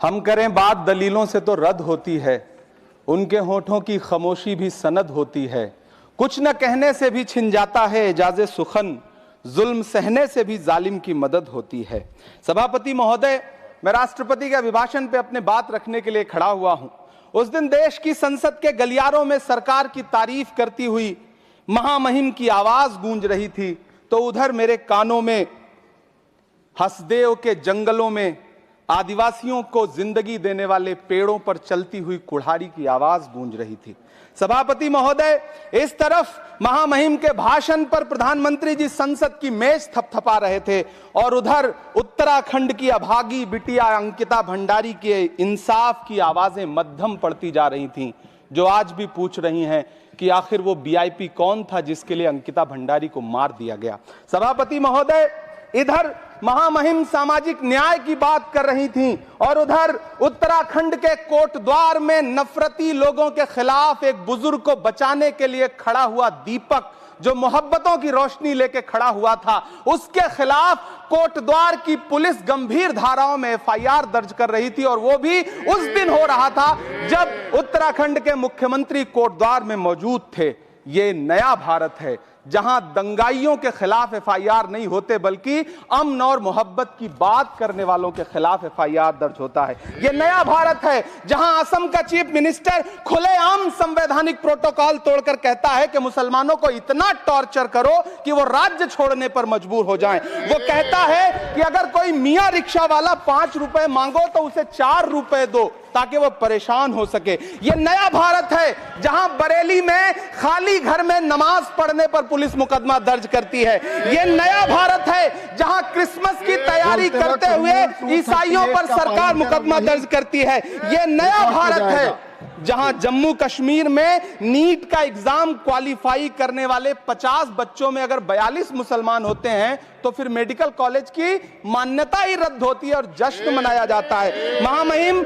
हम करें बात दलीलों से तो रद्द होती है, उनके होठों की खामोशी भी सनद होती है। कुछ न कहने से भी छिन जाता है एजाज़े सुखन, जुल्म सहने से भी जालिम की मदद होती है। सभापति महोदय, मैं राष्ट्रपति के अभिभाषण पे अपने बात रखने के लिए खड़ा हुआ हूं। उस दिन देश की संसद के गलियारों में सरकार की तारीफ करती हुई महामहिम की आवाज गूंज रही थी, तो उधर मेरे कानों में हसदेव के जंगलों में आदिवासियों को जिंदगी देने वाले पेड़ों पर चलती हुई कुल्हाड़ी की आवाज गूंज रही थी। सभापति महोदय, इस तरफ महामहिम के भाषण पर प्रधानमंत्री जी संसद की मेज थपथपा रहे थे और उधर उत्तराखंड की अभागी बिटिया अंकिता भंडारी के इंसाफ की आवाजें मध्यम पड़ती जा रही थीं, जो आज भी पूछ रही हैं कि आखिर वो वीआईपी कौन था जिसके लिए अंकिता भंडारी को मार दिया गया। सभापति महोदय, इधर महामहिम सामाजिक न्याय की बात कर रही थीं और उधर उत्तराखंड के कोटद्वार में नफरती लोगों के खिलाफ एक बुजुर्ग को बचाने के लिए खड़ा हुआ दीपक, जो मोहब्बतों की रोशनी लेके खड़ा हुआ था, उसके खिलाफ कोटद्वार की पुलिस गंभीर धाराओं में एफआईआर दर्ज कर रही थी। और वो भी उस दिन हो रहा था जब उत्तराखंड के मुख्यमंत्री कोटद्वार में मौजूद थे। ये नया भारत है जहां दंगाइयों के खिलाफ एफआईआर नहीं होते, बल्कि अमन और मोहब्बत की बात करने वालों के खिलाफ एफआईआर दर्ज होता है। यह नया भारत है जहां असम का चीफ मिनिस्टर खुलेआम संवैधानिक प्रोटोकॉल तोड़कर कहता है कि मुसलमानों को इतना टॉर्चर करो कि वो राज्य छोड़ने पर मजबूर हो जाएं। वो कहता है कि अगर कोई मियां रिक्शा वाला 5 रुपए मांगो तो उसे 4 रुपए दो ताकि वो परेशान हो सके। यह नया भारत है जहां बरेली में खाली घर में नमाज पढ़ने पर पुलिस मुकदमा दर्ज करती है। यह नया भारत है जहां क्रिसमस की तैयारी करते हुए ईसाइयों पर सरकार मुकदमा दर्ज करती है। यह नया भारत है जहां जम्मू कश्मीर में नीट का एग्जाम क्वालिफाई करने वाले 50 बच्चों में अगर 42 मुसलमान होते हैं तो फिर मेडिकल कॉलेज की मान्यता ही रद्द होती है और जश्न मनाया जाता है। महामहिम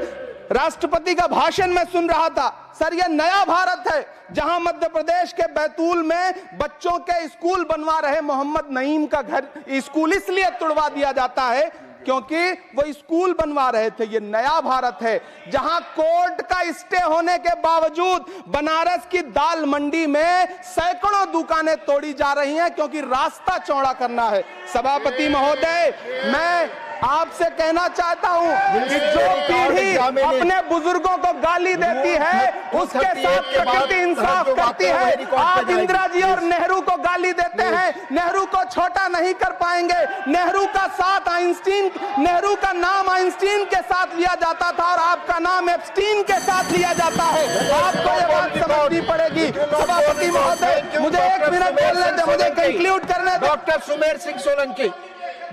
राष्ट्रपति का भाषण में सुन रहा था। सर, यह नया भारत है जहां मध्य प्रदेश के बैतूल में बच्चों के स्कूल बनवा रहे मोहम्मद नईम का घर स्कूल इसलिए तुड़वा दिया जाता है क्योंकि वो स्कूल बनवा रहे थे। ये नया भारत है जहां कोर्ट का स्टे होने के बावजूद बनारस की दाल मंडी में सैकड़ों दुकानें तोड़ी जा रही हैं क्योंकि रास्ता चौड़ा करना है। सभापति महोदय, मैं आपसे कहना चाहता हूं कि जो पीढ़ी अपने बुजुर्गों को गाली देती है उसके साथ प्रकृति इंसाफ करती है। आप इंदिरा जी और नेहरू को गाली देते हैं, नेहरू को छोटा नहीं कर पाएंगे। नेहरू का साथ आइंस्टीन, नेहरू का नाम आइंस्टीन के साथ लिया जाता था और आपका नाम एप्स्टीन के साथ लिया जाता है। आपको ये बात समझनी पड़ेगी। सभापति महोदय, मुझे 1 मिनट बोलने दे, मुझे कंक्लूड करने दे। Doctor Sumer Singh Solanki,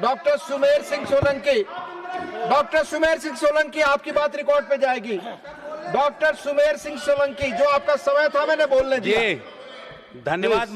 doctor Sumer Singh Solanki, doctor Sumer Singh Solanki, आपकी बात रिकॉर्ड पे जाएगी। डॉक्टर सुमेर सिंह सोलंकी, जो आपका समय था मैंने बोलने दिया। जी, धन्यवाद।